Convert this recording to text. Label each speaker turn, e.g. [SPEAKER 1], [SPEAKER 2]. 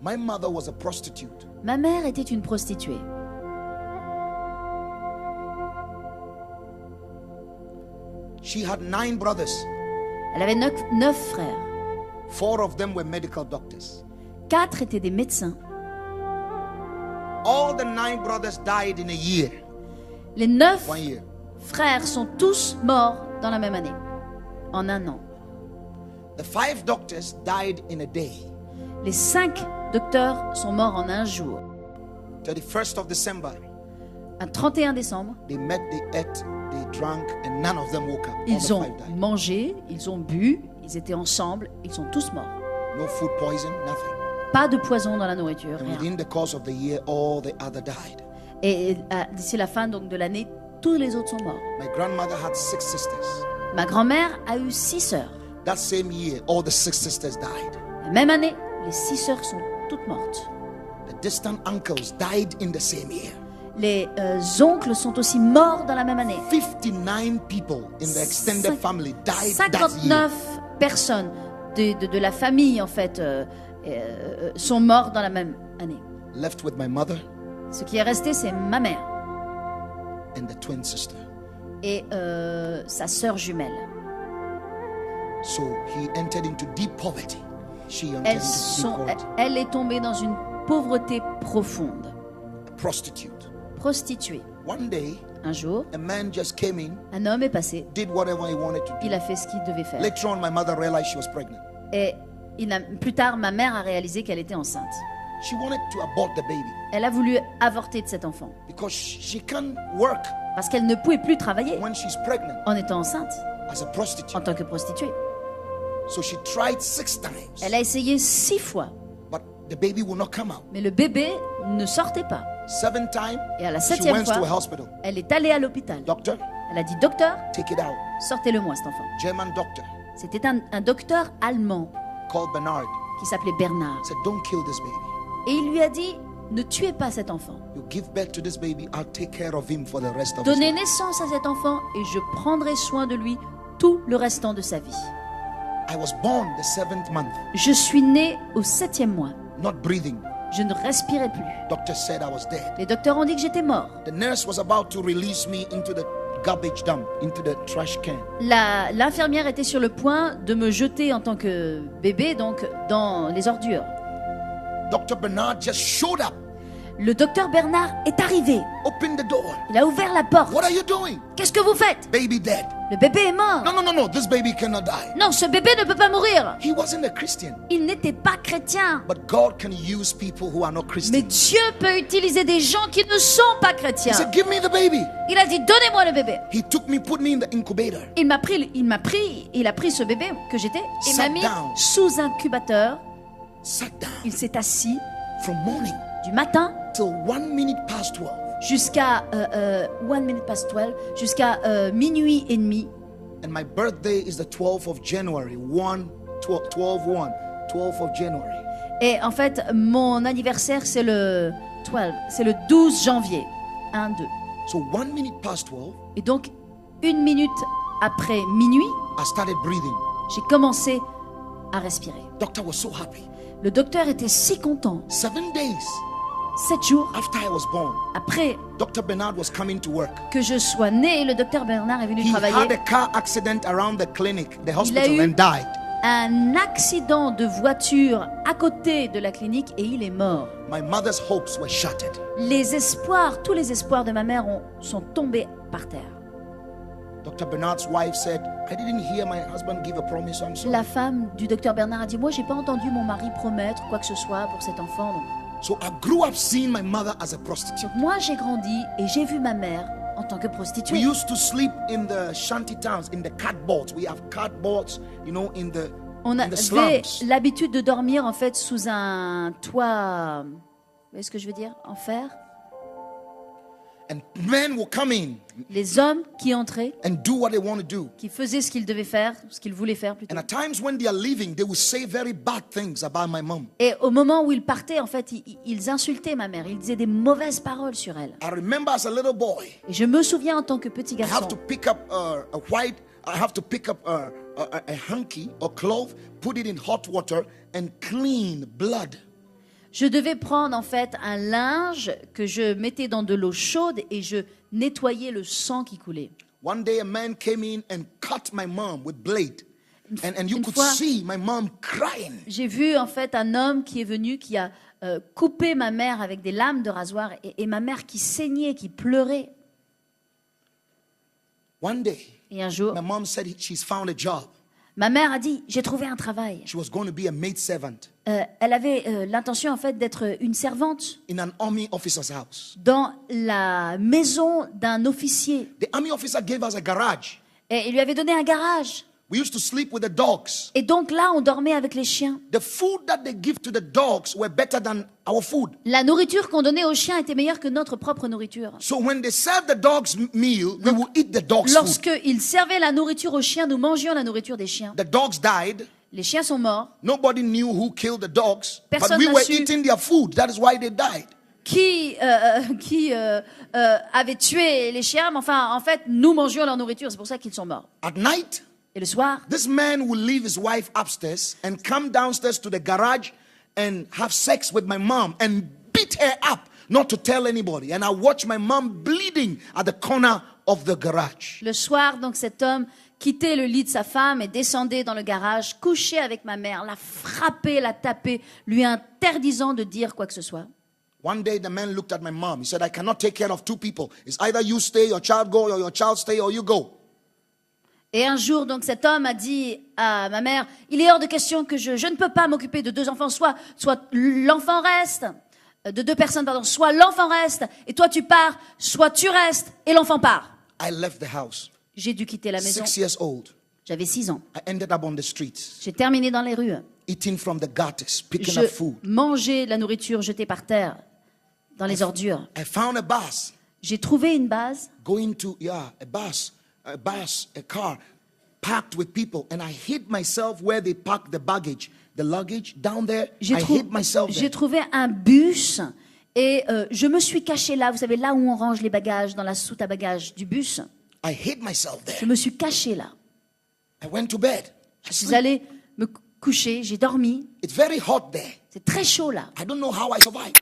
[SPEAKER 1] My mother was a prostitute.
[SPEAKER 2] Ma mère était une prostituée.
[SPEAKER 1] She had 9 brothers.
[SPEAKER 2] Elle avait 9 frères.
[SPEAKER 1] 4 of them were medical doctors.
[SPEAKER 2] 4 étaient des médecins.
[SPEAKER 1] All the 9 brothers died in a year.
[SPEAKER 2] Les 9
[SPEAKER 1] 1 year.
[SPEAKER 2] frères sont tous morts dans la même année, en un an.
[SPEAKER 1] The 5 doctors died in a day.
[SPEAKER 2] Les 5 docteurs sont morts en un jour.
[SPEAKER 1] 31st of December,
[SPEAKER 2] Un 31 décembre,
[SPEAKER 1] they met, they ate, they drank, and none of them woke up. All the
[SPEAKER 2] ils ont
[SPEAKER 1] 5 died.
[SPEAKER 2] mangé, ils ont bu, ils étaient ensemble, ils sont tous morts.
[SPEAKER 1] No food poison, nothing.
[SPEAKER 2] Pas de poison dans la nourriture,
[SPEAKER 1] And
[SPEAKER 2] rien.
[SPEAKER 1] within the course of the year, all the other died.
[SPEAKER 2] Et d'ici la fin donc, de l'année, tous les autres sont morts.
[SPEAKER 1] My grandmother had 6 sisters.
[SPEAKER 2] Ma grand-mère a eu 6 sœurs.
[SPEAKER 1] That same year, all the 6 sisters died.
[SPEAKER 2] La même année, les 6 sœurs sont toutes mortes.
[SPEAKER 1] The distant uncles died in the same year.
[SPEAKER 2] Les oncles sont aussi morts dans la même année.
[SPEAKER 1] 59 people in the extended
[SPEAKER 2] Cinq-
[SPEAKER 1] family died that year.
[SPEAKER 2] 59 personnes de la famille, en fait, sont morts dans la même année.
[SPEAKER 1] Left with my mother
[SPEAKER 2] Ce qui est resté, c'est ma mère
[SPEAKER 1] and the twin sister.
[SPEAKER 2] et sa sœur jumelle.
[SPEAKER 1] So he entered into deep poverty. She entered into deep poverty.
[SPEAKER 2] Elle est tombée dans une pauvreté profonde.
[SPEAKER 1] A prostitute.
[SPEAKER 2] Prostituée.
[SPEAKER 1] One day,
[SPEAKER 2] Un jour,
[SPEAKER 1] a man just came in,
[SPEAKER 2] un homme est passé.
[SPEAKER 1] did whatever he wanted to do.
[SPEAKER 2] Il a fait ce qu'il devait faire.
[SPEAKER 1] Later on, my mother realized she was pregnant.
[SPEAKER 2] Et plus tard, ma mère a réalisé qu'elle était enceinte.
[SPEAKER 1] She wanted to abort the baby
[SPEAKER 2] Elle a voulu avorter de cet enfant
[SPEAKER 1] because she can't work
[SPEAKER 2] parce qu'elle ne pouvait plus travailler
[SPEAKER 1] when she's pregnant
[SPEAKER 2] en étant enceinte
[SPEAKER 1] as a prostitute.
[SPEAKER 2] en tant que prostituée.
[SPEAKER 1] So she tried 6 times,
[SPEAKER 2] Elle a essayé 6 fois,
[SPEAKER 1] but the baby will not come out.
[SPEAKER 2] mais le bébé ne sortait pas.
[SPEAKER 1] 7th time,
[SPEAKER 2] Et à la
[SPEAKER 1] she
[SPEAKER 2] 7e
[SPEAKER 1] went to a
[SPEAKER 2] fois,
[SPEAKER 1] hospital.
[SPEAKER 2] elle est allée à l'hôpital.
[SPEAKER 1] Doctor,
[SPEAKER 2] Elle a dit, docteur,
[SPEAKER 1] take it out.
[SPEAKER 2] sortez-le-moi cet enfant.
[SPEAKER 1] German doctor
[SPEAKER 2] C'était un docteur allemand
[SPEAKER 1] called Bernard
[SPEAKER 2] qui s'appelait Bernard.
[SPEAKER 1] said, don't kill this baby.
[SPEAKER 2] Et il lui a dit, ne tuez pas cet enfant.
[SPEAKER 1] You give birth to this baby, I'll take care of him for the rest of his
[SPEAKER 2] Donnez
[SPEAKER 1] life.
[SPEAKER 2] naissance à cet enfant et je prendrai soin de lui tout le restant de sa vie.
[SPEAKER 1] I was born the 7th month,
[SPEAKER 2] Je suis née au 7e mois.
[SPEAKER 1] not breathing.
[SPEAKER 2] Je ne respirais plus.
[SPEAKER 1] Doctor said I was dead.
[SPEAKER 2] Les docteurs ont dit que j'étais mort.
[SPEAKER 1] The nurse was about to release me into the garbage dump, into the trash can.
[SPEAKER 2] L'infirmière était sur le point de me jeter en tant que bébé, donc dans les ordures.
[SPEAKER 1] Dr. Bernard just showed up,
[SPEAKER 2] Le docteur Bernard est arrivé.
[SPEAKER 1] opened the door.
[SPEAKER 2] Il a ouvert la porte.
[SPEAKER 1] What are you doing?
[SPEAKER 2] Qu'est-ce que vous faites?
[SPEAKER 1] Baby dead.
[SPEAKER 2] Le bébé est mort.
[SPEAKER 1] No, no, no, no, this baby cannot die.
[SPEAKER 2] Non, ce bébé ne peut pas mourir.
[SPEAKER 1] He wasn't a Christian,
[SPEAKER 2] Il n'était pas chrétien.
[SPEAKER 1] but God can use people who are not
[SPEAKER 2] Mais
[SPEAKER 1] Christians.
[SPEAKER 2] Dieu peut utiliser des gens qui ne sont pas
[SPEAKER 1] He
[SPEAKER 2] chrétiens.
[SPEAKER 1] said, give me the baby.
[SPEAKER 2] Il a dit, donnez-moi le bébé.
[SPEAKER 1] He took me, put me in the incubator.
[SPEAKER 2] Il a pris ce bébé que j'étais et m'a
[SPEAKER 1] Sat
[SPEAKER 2] mis
[SPEAKER 1] down.
[SPEAKER 2] sous incubateur.
[SPEAKER 1] Sat down
[SPEAKER 2] Il s'est assis
[SPEAKER 1] from morning
[SPEAKER 2] du matin
[SPEAKER 1] till 1 minute past 12.
[SPEAKER 2] jusqu'à 1 minute past 12, jusqu'à minuit et demi.
[SPEAKER 1] And my birthday is the 12th of January, 12th of January.
[SPEAKER 2] Et en fait, mon anniversaire, c'est le 12 janvier. 1, 2.
[SPEAKER 1] So 1 minute past 12,
[SPEAKER 2] Et donc, 1 minute après minuit,
[SPEAKER 1] I started breathing.
[SPEAKER 2] j'ai commencé à respirer.
[SPEAKER 1] Doctor was so happy.
[SPEAKER 2] Le docteur était si content.
[SPEAKER 1] 7 days
[SPEAKER 2] 7 jours
[SPEAKER 1] after I was born,
[SPEAKER 2] après
[SPEAKER 1] Dr. Bernard was coming to work.
[SPEAKER 2] que je sois née, le docteur Bernard est venu
[SPEAKER 1] He had
[SPEAKER 2] travailler.
[SPEAKER 1] a car accident around the clinic, the
[SPEAKER 2] Il a
[SPEAKER 1] hospital,
[SPEAKER 2] eu
[SPEAKER 1] and died.
[SPEAKER 2] un accident de voiture à côté de la clinique et il est mort.
[SPEAKER 1] My mother's hopes were shattered.
[SPEAKER 2] Les espoirs, tous les espoirs de ma mère sont tombés par terre.
[SPEAKER 1] Dr. Bernard's wife said, I didn't hear my husband give a promise, so I'm sorry.
[SPEAKER 2] La femme du docteur Bernard a dit, moi j'ai pas entendu mon mari promettre quoi que ce soit pour cet enfant. Donc,
[SPEAKER 1] So I grew up seeing my mother as a prostitute.
[SPEAKER 2] moi j'ai grandi et j'ai vu ma mère en tant que
[SPEAKER 1] We
[SPEAKER 2] prostituée.
[SPEAKER 1] used to sleep in the shanty towns, in the cardboards. We have cardboards, you know, in the
[SPEAKER 2] On
[SPEAKER 1] in the
[SPEAKER 2] avait
[SPEAKER 1] slums.
[SPEAKER 2] l'habitude de dormir en fait sous un toit, vous voyez ce que je veux dire, en fer.
[SPEAKER 1] And men will come in
[SPEAKER 2] Les hommes qui entraient,
[SPEAKER 1] and do what they want to do.
[SPEAKER 2] qui faisaient ce qu'ils devaient faire, ce qu'ils voulaient faire plutôt.
[SPEAKER 1] And at times when they are leaving, they will say very bad things about my mom.
[SPEAKER 2] Et au moment où ils partaient, en fait, ils insultaient ma mère. Ils disaient des mauvaises paroles sur elle.
[SPEAKER 1] I remember as a little boy,
[SPEAKER 2] Et je me souviens en tant que petit
[SPEAKER 1] I have
[SPEAKER 2] garçon,
[SPEAKER 1] to pick up a hanky or cloth, put it in hot water and clean blood.
[SPEAKER 2] je devais prendre en fait un linge que je mettais dans de l'eau chaude et je nettoyais le sang qui coulait.
[SPEAKER 1] One day a man came in and cut my mom with blade. And you
[SPEAKER 2] Une
[SPEAKER 1] could
[SPEAKER 2] fois-
[SPEAKER 1] see my mom crying.
[SPEAKER 2] J'ai vu en fait un homme qui est venu, qui a coupé ma mère avec des lames de rasoir et ma mère qui saignait, qui pleurait.
[SPEAKER 1] One day,
[SPEAKER 2] Et un jour,
[SPEAKER 1] my mom said she's found a job.
[SPEAKER 2] ma mère a dit, j'ai trouvé un travail.
[SPEAKER 1] She was going to be a maid servant
[SPEAKER 2] Elle avait l'intention en fait d'être une servante
[SPEAKER 1] in an army officer's house.
[SPEAKER 2] dans la maison d'un officier.
[SPEAKER 1] The army officer gave us a garage.
[SPEAKER 2] Et il lui avait donné un garage.
[SPEAKER 1] We used to sleep with the dogs.
[SPEAKER 2] Et donc là, on dormait avec les chiens.
[SPEAKER 1] The food that they give to the dogs were better than our food.
[SPEAKER 2] La nourriture qu'on donnait aux chiens était meilleure que notre propre nourriture.
[SPEAKER 1] So when they serve the dogs meal, we will eat the dogs' food.
[SPEAKER 2] Lorsqu'ils servaient la nourriture aux chiens, nous mangeions la nourriture des chiens.
[SPEAKER 1] The dogs died.
[SPEAKER 2] Les chiens sont morts.
[SPEAKER 1] Nobody knew who killed the dogs, but
[SPEAKER 2] Personne
[SPEAKER 1] we
[SPEAKER 2] n'a
[SPEAKER 1] were
[SPEAKER 2] su.
[SPEAKER 1] eating their food. That is why they died.
[SPEAKER 2] Qui avait tué les chiens, mais enfin, en fait, nous mangions leur nourriture. C'est pour ça qu'ils sont morts.
[SPEAKER 1] At night,
[SPEAKER 2] Et le soir,
[SPEAKER 1] this man will leave his wife upstairs and come downstairs to the garage and have sex with my mom and beat her up, not to tell anybody. And I watch my mom bleeding at the corner of the garage.
[SPEAKER 2] le soir, donc cet homme quittait le lit de sa femme et descendait dans le garage, couchait avec ma mère, la frappait, la tapait, lui interdisant de dire quoi que ce soit.
[SPEAKER 1] One day the man looked at my mom. He said, I cannot take care of two people. It's either you stay, your child go, or your child stay, or you go.
[SPEAKER 2] Et un jour, donc, cet homme a dit à ma mère, il est hors de question que je ne peux pas m'occuper de deux enfants, soit l'enfant reste, de deux personnes, pardon, soit l'enfant reste, et toi tu pars, soit tu restes, et l'enfant part.
[SPEAKER 1] I left the house.
[SPEAKER 2] J'ai dû quitter la maison.
[SPEAKER 1] 6 years old.
[SPEAKER 2] J'avais 6 ans.
[SPEAKER 1] I ended up on the streets,
[SPEAKER 2] J'ai terminé dans les rues.
[SPEAKER 1] eating from the gutters, picking
[SPEAKER 2] Je
[SPEAKER 1] up food.
[SPEAKER 2] mangeais de la nourriture jetée par terre, dans les ordures.
[SPEAKER 1] I found a bus,
[SPEAKER 2] J'ai trouvé une base.
[SPEAKER 1] going to, a car, packed with people. And I hid myself where they park the baggage, the luggage, down there. I hid myself
[SPEAKER 2] J'ai
[SPEAKER 1] there.
[SPEAKER 2] trouvé un bus et je me suis caché là. Vous savez, là où on range les bagages, dans la soute à bagages du bus.
[SPEAKER 1] I hid myself
[SPEAKER 2] Je
[SPEAKER 1] there.
[SPEAKER 2] me suis caché là.
[SPEAKER 1] I went to bed. I
[SPEAKER 2] Je suis
[SPEAKER 1] sleep.
[SPEAKER 2] allée me coucher, j'ai dormi.
[SPEAKER 1] It's very hot there.
[SPEAKER 2] C'est très chaud là.
[SPEAKER 1] I don't know how I survived.